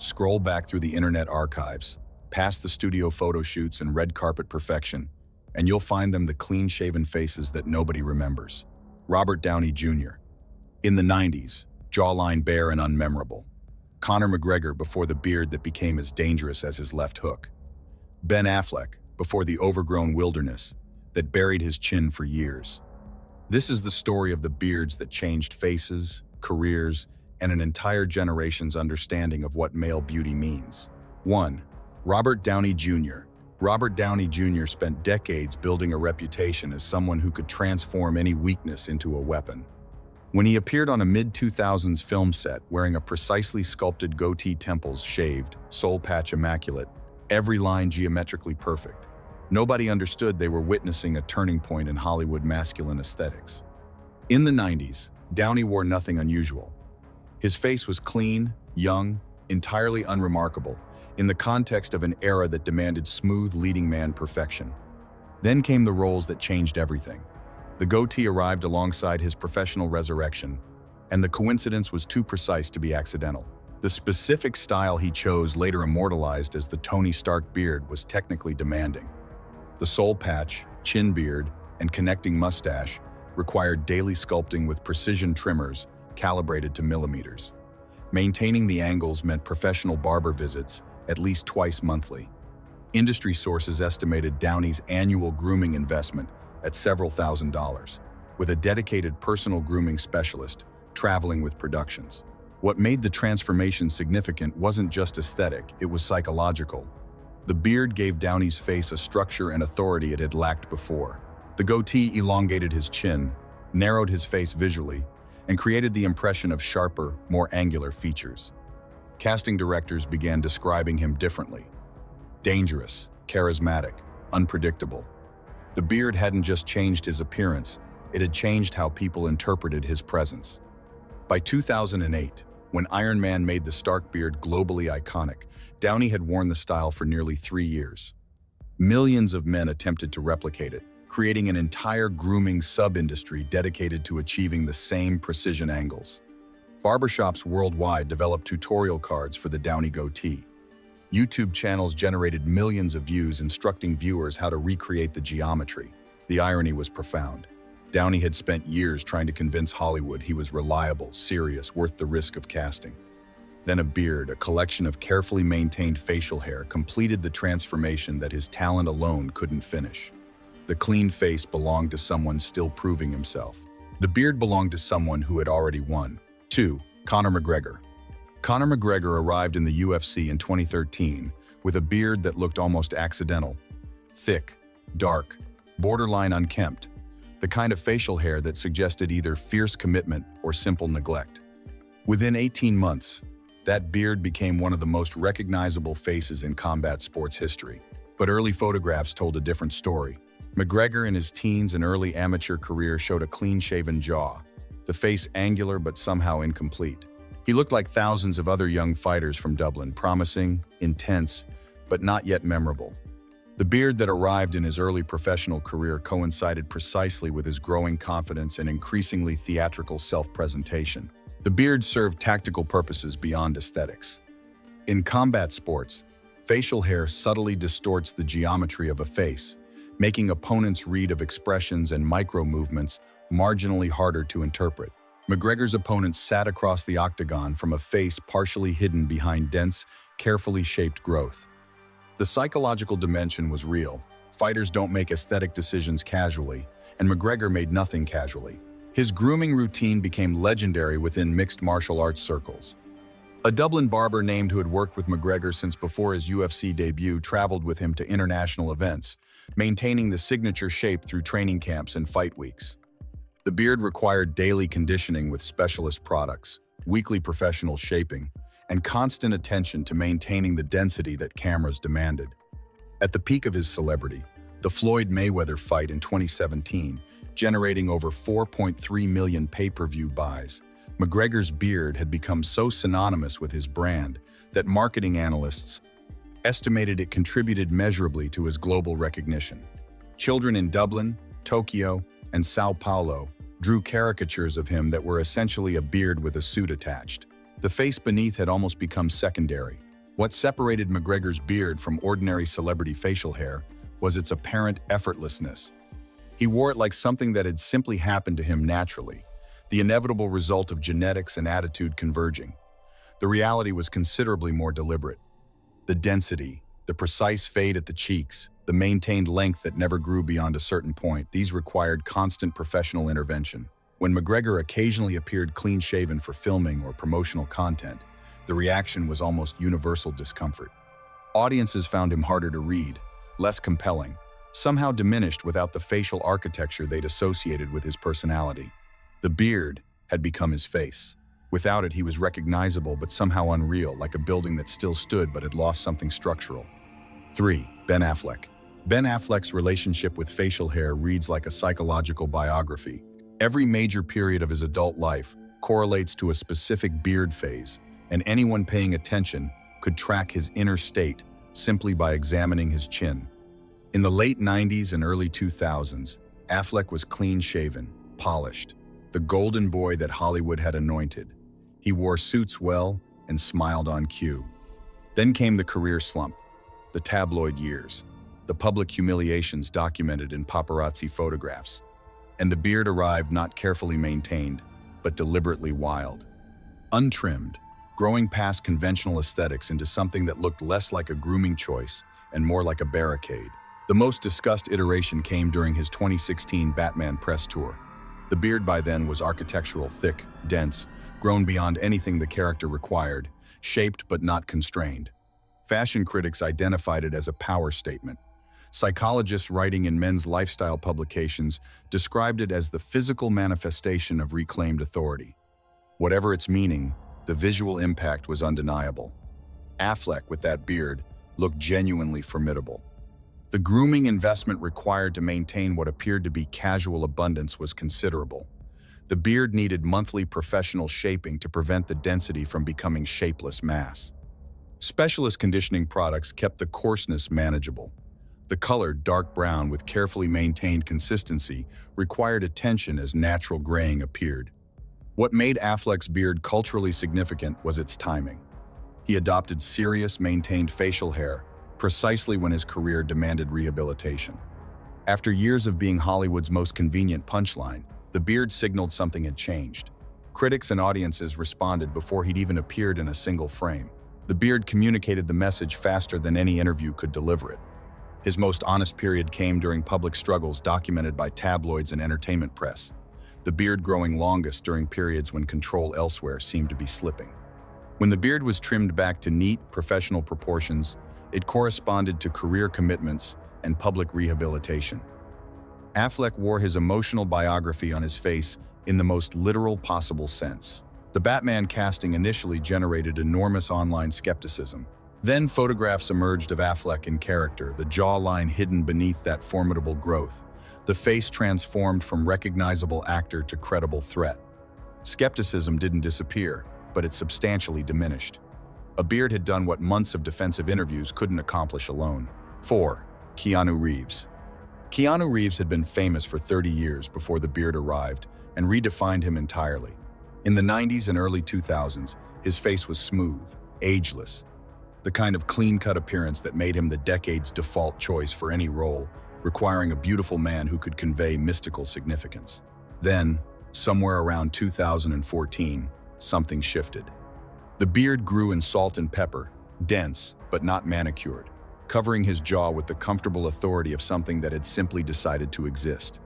Scroll back through the internet archives, past the studio photo shoots and red carpet perfection, and you'll find them the clean-shaven faces that nobody remembers. Robert Downey Jr. In the 90s, jawline bare and unmemorable. Conor McGregor before the beard that became as dangerous as his left hook. Ben Affleck before the overgrown wilderness that buried his chin for years. This is the story of the beards that changed faces, careers, and an entire generation's understanding of what male beauty means. 1. Robert Downey Jr. Robert Downey Jr. spent decades building a reputation as someone who could transform any weakness into a weapon. When he appeared on a mid-2000s film set wearing a precisely sculpted goatee, temples shaved, soul patch immaculate, every line geometrically perfect, nobody understood they were witnessing a turning point in Hollywood masculine aesthetics. In the 90s, Downey wore nothing unusual. His face was clean, young, entirely unremarkable, in the context of an era that demanded smooth leading man perfection. Then came the roles that changed everything. The goatee arrived alongside his professional resurrection, and the coincidence was too precise to be accidental. The specific style he chose, later immortalized as the Tony Stark beard, was technically demanding. The soul patch, chin beard, and connecting mustache required daily sculpting with precision trimmers calibrated to millimeters. Maintaining the angles meant professional barber visits at least twice monthly. Industry sources estimated Downey's annual grooming investment at several $1,000s, with a dedicated personal grooming specialist traveling with productions. What made the transformation significant wasn't just aesthetic, it was psychological. The beard gave Downey's face a structure and authority it had lacked before. The goatee elongated his chin, narrowed his face visually, and created the impression of sharper, more angular features. Casting directors began describing him differently. Dangerous, charismatic, unpredictable. The beard hadn't just changed his appearance, it had changed how people interpreted his presence. By 2008, when Iron Man made the Stark beard globally iconic, Downey had worn the style for nearly 3 years. Millions of men attempted to replicate it, creating an entire grooming sub-industry dedicated to achieving the same precision angles. Barbershops worldwide developed tutorial cards for the Downey goatee. YouTube channels generated millions of views instructing viewers how to recreate the geometry. The irony was profound. Downey had spent years trying to convince Hollywood he was reliable, serious, worth the risk of casting. Then a beard, a collection of carefully maintained facial hair, completed the transformation that his talent alone couldn't finish. The clean face belonged to someone still proving himself. The beard belonged to someone who had already won. 2. Conor McGregor. Conor McGregor arrived in the UFC in 2013 with a beard that looked almost accidental. Thick, dark, borderline unkempt. The kind of facial hair that suggested either fierce commitment or simple neglect. Within 18 months, that beard became one of the most recognizable faces in combat sports history. But early photographs told a different story. McGregor in his teens and early amateur career showed a clean-shaven jaw, the face angular but somehow incomplete. He looked like thousands of other young fighters from Dublin, promising, intense, but not yet memorable. The beard that arrived in his early professional career coincided precisely with his growing confidence and increasingly theatrical self-presentation. The beard served tactical purposes beyond aesthetics. In combat sports, facial hair subtly distorts the geometry of a face, making opponents' read of expressions and micro-movements marginally harder to interpret. McGregor's opponents sat across the octagon from a face partially hidden behind dense, carefully shaped growth. The psychological dimension was real. Fighters don't make aesthetic decisions casually, and McGregor made nothing casually. His grooming routine became legendary within mixed martial arts circles. A Dublin barber named who had worked with McGregor since before his UFC debut traveled with him to international events, maintaining the signature shape through training camps and fight weeks. The beard required daily conditioning with specialist products, weekly professional shaping, and constant attention to maintaining the density that cameras demanded. At the peak of his celebrity, the Floyd Mayweather fight in 2017, generating over 4.3 million pay-per-view buys, McGregor's beard had become so synonymous with his brand that marketing analysts estimated it contributed measurably to his global recognition. Children in Dublin, Tokyo, and Sao Paulo drew caricatures of him that were essentially a beard with a suit attached. The face beneath had almost become secondary, What separated McGregor's beard from ordinary celebrity facial hair was its apparent effortlessness. He wore it like something that had simply happened to him naturally, the inevitable result of genetics and attitude converging. The reality was considerably more deliberate. The density, the precise fade at the cheeks, the maintained length that never grew beyond a certain point, these required constant professional intervention. When McGregor occasionally appeared clean-shaven for filming or promotional content, the reaction was almost universal discomfort. Audiences found him harder to read, less compelling, somehow diminished without the facial architecture they'd associated with his personality. The beard had become his face. Without it, he was recognizable but somehow unreal, like a building that still stood but had lost something structural. 3. Ben Affleck. Ben Affleck's relationship with facial hair reads like a psychological biography. Every major period of his adult life correlates to a specific beard phase, and anyone paying attention could track his inner state simply by examining his chin. In the late 90s and early 2000s, Affleck was clean-shaven, polished, the golden boy that Hollywood had anointed. He wore suits well and smiled on cue. Then came the career slump, the tabloid years, the public humiliations documented in paparazzi photographs, and the beard arrived not carefully maintained, but deliberately wild. Untrimmed, growing past conventional aesthetics into something that looked less like a grooming choice and more like a barricade. The most discussed iteration came during his 2016 Batman press tour. The beard by then was architectural, thick, dense, grown beyond anything the character required, shaped but not constrained. Fashion critics identified it as a power statement. Psychologists writing in men's lifestyle publications described it as the physical manifestation of reclaimed authority. Whatever its meaning, the visual impact was undeniable. Affleck, with that beard, looked genuinely formidable. The grooming investment required to maintain what appeared to be casual abundance was considerable. The beard needed monthly professional shaping to prevent the density from becoming shapeless mass. Specialist conditioning products kept the coarseness manageable. The color, dark brown with carefully maintained consistency, required attention as natural graying appeared. What made Affleck's beard culturally significant was its timing. He adopted serious, maintained facial hair, precisely when his career demanded rehabilitation. After years of being Hollywood's most convenient punchline, the beard signaled something had changed. Critics and audiences responded before he'd even appeared in a single frame. The beard communicated the message faster than any interview could deliver it. His most honest period came during public struggles documented by tabloids and entertainment press, the beard growing longest during periods when control elsewhere seemed to be slipping. When the beard was trimmed back to neat, professional proportions, it corresponded to career commitments and public rehabilitation. Affleck wore his emotional biography on his face in the most literal possible sense. The Batman casting initially generated enormous online skepticism. Then photographs emerged of Affleck in character, the jawline hidden beneath that formidable growth, the face transformed from recognizable actor to credible threat. Skepticism didn't disappear, but it substantially diminished. A beard had done what months of defensive interviews couldn't accomplish alone. 4. Keanu Reeves. Keanu Reeves had been famous for 30 years before the beard arrived and redefined him entirely. In the 90s and early 2000s, his face was smooth, ageless, the kind of clean-cut appearance that made him the decade's default choice for any role, requiring a beautiful man who could convey mystical significance. Then, somewhere around 2014, something shifted. The beard grew in salt and pepper, dense but not manicured, covering his jaw with the comfortable authority of something that had simply decided to exist.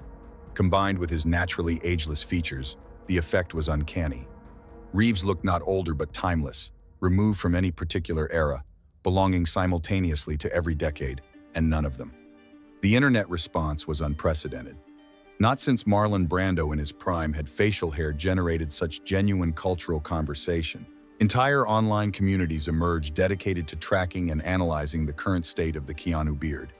Combined with his naturally ageless features, the effect was uncanny. Reeves looked not older but timeless, removed from any particular era, belonging simultaneously to every decade, and none of them. The internet response was unprecedented. Not since Marlon Brando in his prime had facial hair generated such genuine cultural conversation. Entire online communities emerged dedicated to tracking and analyzing the current state of the Keanu beard.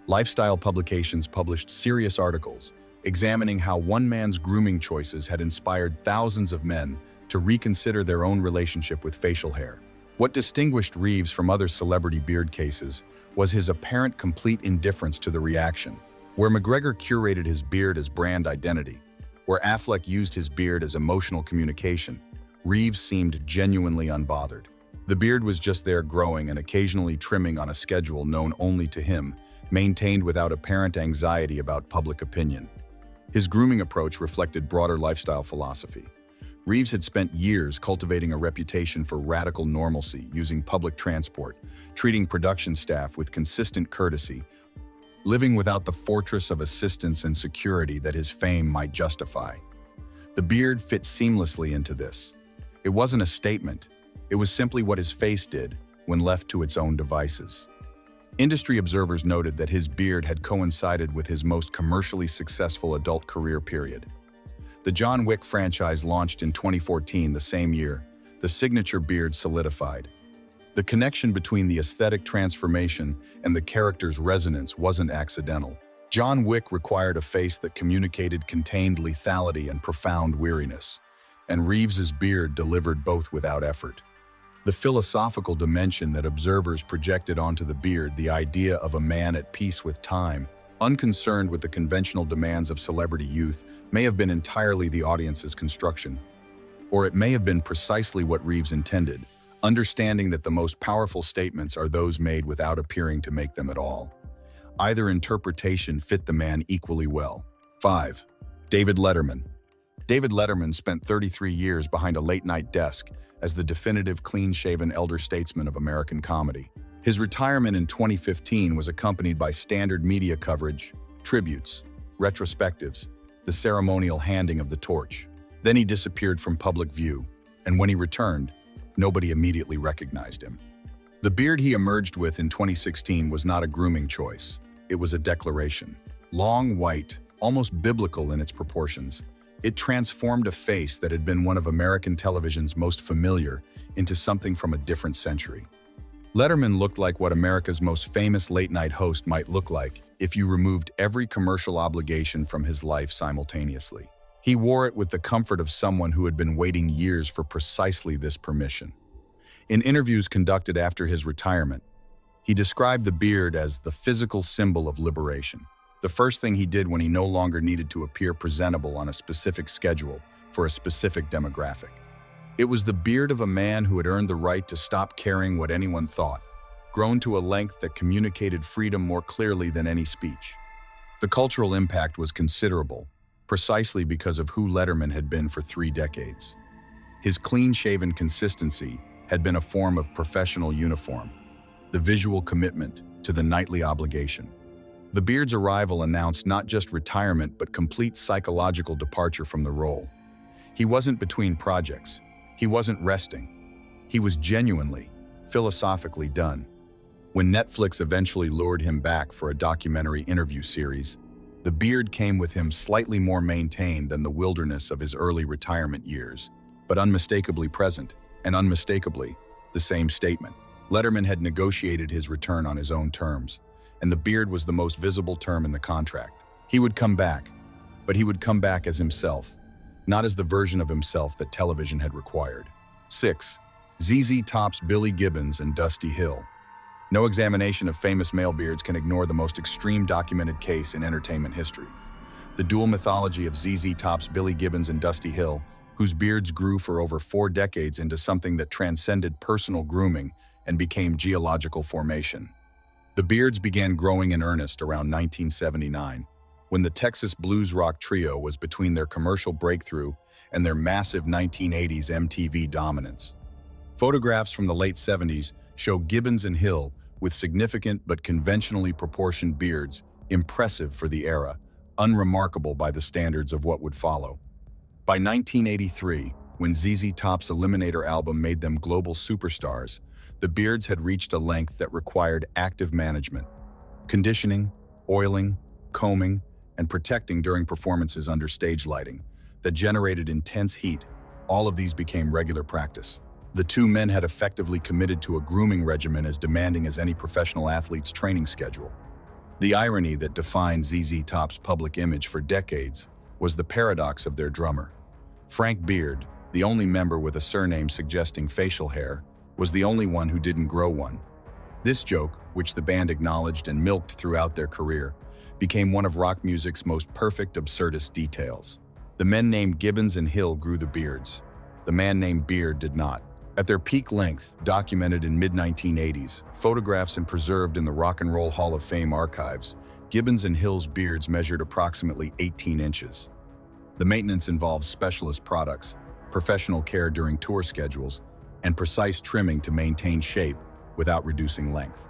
Lifestyle publications published serious articles examining how one man's grooming choices had inspired thousands of men to reconsider their own relationship with facial hair. What distinguished Reeves from other celebrity beard cases was his apparent complete indifference to the reaction. Where McGregor curated his beard as brand identity, where Affleck used his beard as emotional communication, Reeves seemed genuinely unbothered. The beard was just there growing and occasionally trimming on a schedule known only to him, maintained without apparent anxiety about public opinion. His grooming approach reflected broader lifestyle philosophy. Reeves had spent years cultivating a reputation for radical normalcy, using public transport, treating production staff with consistent courtesy, living without the fortress of assistance and security that his fame might justify. The beard fit seamlessly into this. It wasn't a statement. It was simply what his face did when left to its own devices. Industry observers noted that his beard had coincided with his most commercially successful adult career period. The John Wick franchise launched in 2014, the same year. The signature beard solidified. The connection between the aesthetic transformation and the character's resonance wasn't accidental. John Wick required a face that communicated contained lethality and profound weariness, and Reeves's beard delivered both without effort. The philosophical dimension that observers projected onto the beard, the idea of a man at peace with time, unconcerned with the conventional demands of celebrity youth, may have been entirely the audience's construction. Or it may have been precisely what Reeves intended, understanding that the most powerful statements are those made without appearing to make them at all. Either interpretation fit the man equally well. 5. David Letterman. David Letterman spent 33 years behind a late-night desk as the definitive clean-shaven elder statesman of American comedy. His retirement in 2015 was accompanied by standard media coverage, tributes, retrospectives, the ceremonial handing of the torch. Then he disappeared from public view, and when he returned, nobody immediately recognized him. The beard he emerged with in 2016 was not a grooming choice. It was a declaration. Long, white, almost biblical in its proportions, it transformed a face that had been one of American television's most familiar into something from a different century. Letterman looked like what America's most famous late-night host might look like if you removed every commercial obligation from his life simultaneously. He wore it with the comfort of someone who had been waiting years for precisely this permission. In interviews conducted after his retirement, he described the beard as the physical symbol of liberation. The first thing he did when he no longer needed to appear presentable on a specific schedule for a specific demographic. It was the beard of a man who had earned the right to stop caring what anyone thought, grown to a length that communicated freedom more clearly than any speech. The cultural impact was considerable, precisely because of who Letterman had been for 3 decades. His clean-shaven consistency had been a form of professional uniform, the visual commitment to the nightly obligation. The beard's arrival announced not just retirement but complete psychological departure from the role. He wasn't between projects. He wasn't resting. He was genuinely, philosophically done. When Netflix eventually lured him back for a documentary interview series, the beard came with him slightly more maintained than the wilderness of his early retirement years, but unmistakably present, and unmistakably the same statement. Letterman had negotiated his return on his own terms, and the beard was the most visible term in the contract. He would come back, but he would come back as himself, not as the version of himself that television had required. 6. ZZ Top's Billy Gibbons and Dusty Hill. No examination of famous male beards can ignore the most extreme documented case in entertainment history. The dual mythology of ZZ Top's Billy Gibbons and Dusty Hill, whose beards grew for over 4 decades into something that transcended personal grooming and became geological formation. The beards began growing in earnest around 1979, when the Texas blues rock trio was between their commercial breakthrough and their massive 1980s MTV dominance. Photographs from the late 70s show Gibbons and Hill with significant but conventionally proportioned beards, impressive for the era, unremarkable by the standards of what would follow. By 1983, when ZZ Top's Eliminator album made them global superstars, the beards had reached a length that required active management, conditioning, oiling, combing, and protecting during performances under stage lighting that generated intense heat. All of these became regular practice. The two men had effectively committed to a grooming regimen as demanding as any professional athlete's training schedule. The irony that defined ZZ Top's public image for decades was the paradox of their drummer. Frank Beard, the only member with a surname suggesting facial hair, was the only one who didn't grow one. This joke, which the band acknowledged and milked throughout their career, became one of rock music's most perfect absurdist details. The men named Gibbons and Hill grew the beards. The man named Beard did not. At their peak length, documented in mid-1980s, photographs and preserved in the Rock and Roll Hall of Fame archives, Gibbons and Hill's beards measured approximately 18 inches. The maintenance involves specialist products, professional care during tour schedules, and precise trimming to maintain shape without reducing length.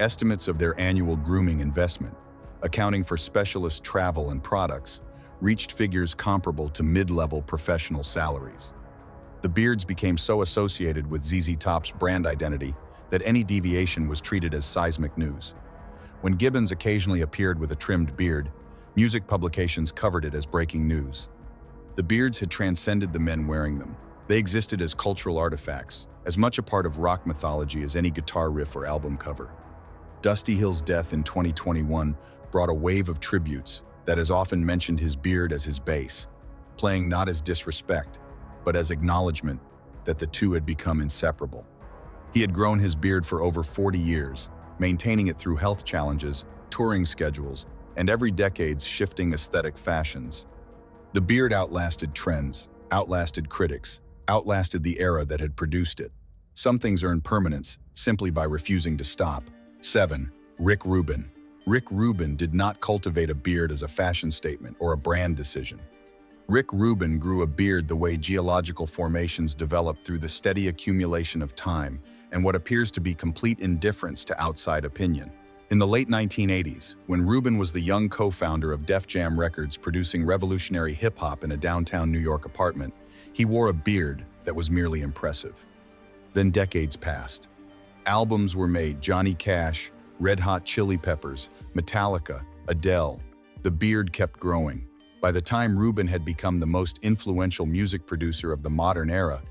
Estimates of their annual grooming investment, accounting for specialist travel and products, reached figures comparable to mid-level professional salaries. The beards became so associated with ZZ Top's brand identity that any deviation was treated as seismic news. When Gibbons occasionally appeared with a trimmed beard, music publications covered it as breaking news. The beards had transcended the men wearing them. They existed as cultural artifacts, as much a part of rock mythology as any guitar riff or album cover. Dusty Hill's death in 2021 brought a wave of tributes that has often mentioned his beard as his base, playing not as disrespect, but as acknowledgement that the two had become inseparable. He had grown his beard for over 40 years, maintaining it through health challenges, touring schedules, and every decade's shifting aesthetic fashions. The beard outlasted trends, outlasted critics, outlasted the era that had produced it. Some things earn permanence simply by refusing to stop. 7. Rick Rubin. Rick Rubin did not cultivate a beard as a fashion statement or a brand decision. Rick Rubin grew a beard the way geological formations develop through the steady accumulation of time and what appears to be complete indifference to outside opinion. In the late 1980s, when Rubin was the young co-founder of Def Jam Records producing revolutionary hip-hop in a downtown New York apartment, he wore a beard that was merely impressive. Then decades passed. Albums were made: Johnny Cash, Red Hot Chili Peppers, Metallica, Adele. The beard kept growing. By the time Rubin had become the most influential music producer of the modern era,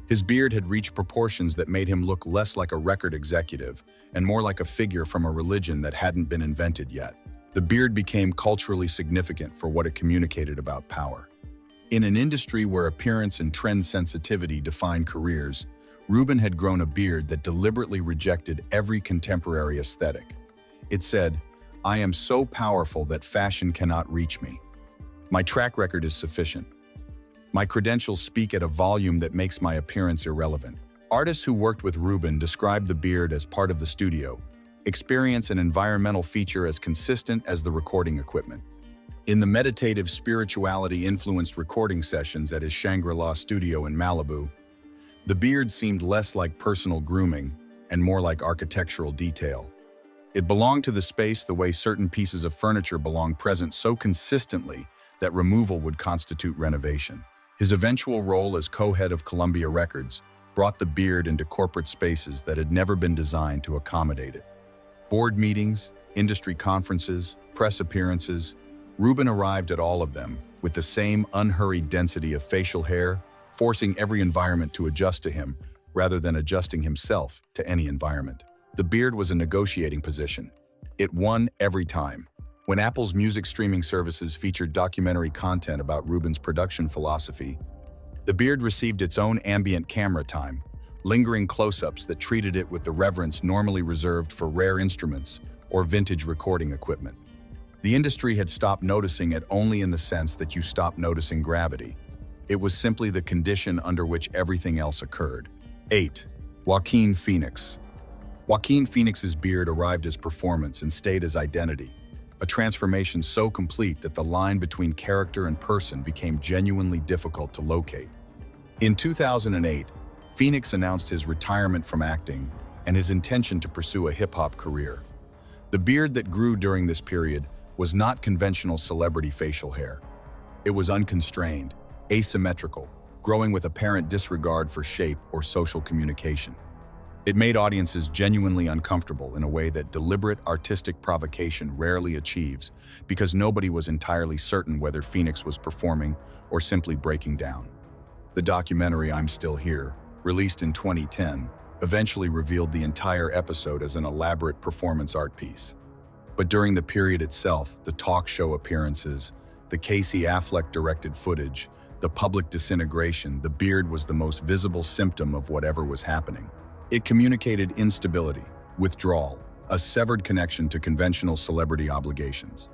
his beard had reached proportions that made him look less like a record executive and more like a figure from a religion that hadn't been invented yet. The beard became culturally significant for what it communicated about power. In an industry where appearance and trend sensitivity define careers, Rubin had grown a beard that deliberately rejected every contemporary aesthetic. It said, "I am so powerful that fashion cannot reach me. My track record is sufficient. My credentials speak at a volume that makes my appearance irrelevant." Artists who worked with Rubin described the beard as part of the studio, experience and environmental feature as consistent as the recording equipment. In the meditative spirituality-influenced recording sessions at his Shangri-La studio in Malibu, the beard seemed less like personal grooming and more like architectural detail. It belonged to the space the way certain pieces of furniture belong, present so consistently that removal would constitute renovation. His eventual role as co-head of Columbia Records brought the beard into corporate spaces that had never been designed to accommodate it. Board meetings, industry conferences, press appearances, Rubin arrived at all of them with the same unhurried density of facial hair, forcing every environment to adjust to him rather than adjusting himself to any environment. The beard was a negotiating position. It won every time. When Apple's music streaming services featured documentary content about Rubin's production philosophy, the beard received its own ambient camera time, lingering close-ups that treated it with the reverence normally reserved for rare instruments or vintage recording equipment. The industry had stopped noticing it only in the sense that you stop noticing gravity. It was simply the condition under which everything else occurred. 8. Joaquin Phoenix. Joaquin Phoenix's beard arrived as performance and stayed as identity, a transformation so complete that the line between character and person became genuinely difficult to locate. In 2008, Phoenix announced his retirement from acting and his intention to pursue a hip-hop career. The beard that grew during this period was not conventional celebrity facial hair. It was unconstrained, asymmetrical, growing with apparent disregard for shape or social communication. It made audiences genuinely uncomfortable in a way that deliberate artistic provocation rarely achieves, because nobody was entirely certain whether Phoenix was performing or simply breaking down. The documentary I'm Still Here, released in 2010, eventually revealed the entire episode as an elaborate performance art piece. But during the period itself, the talk show appearances, the Casey Affleck directed footage, the public disintegration, the beard was the most visible symptom of whatever was happening. It communicated instability, withdrawal, a severed connection to conventional celebrity obligations.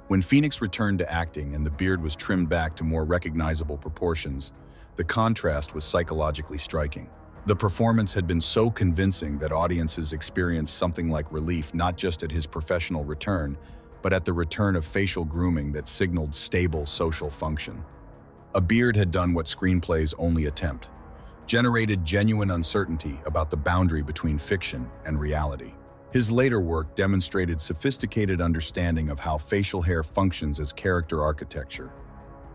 When Phoenix returned to acting and the beard was trimmed back to more recognizable proportions, the contrast was psychologically striking. The performance had been so convincing that audiences experienced something like relief not just at his professional return, but at the return of facial grooming that signaled stable social function. A beard had done what screenplays only attempt, generated genuine uncertainty about the boundary between fiction and reality. His later work demonstrated sophisticated understanding of how facial hair functions as character architecture.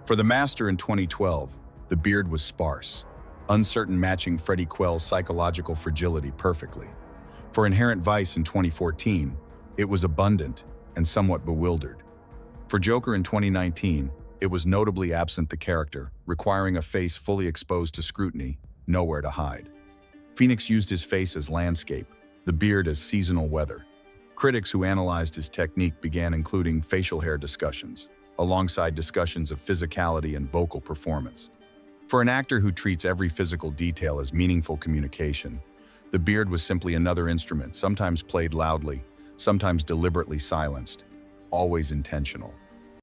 For The Master in 2012, the beard was sparse, uncertain, matching Freddie Quell's psychological fragility perfectly. For Inherent Vice in 2014, it was abundant and somewhat bewildered. For Joker in 2019, it was notably absent the character, requiring a face fully exposed to scrutiny, nowhere to hide. Phoenix used his face as landscape, the beard as seasonal weather. Critics who analyzed his technique began including facial hair discussions, alongside discussions of physicality and vocal performance. For an actor who treats every physical detail as meaningful communication, the beard was simply another instrument, sometimes played loudly, sometimes deliberately silenced, always intentional.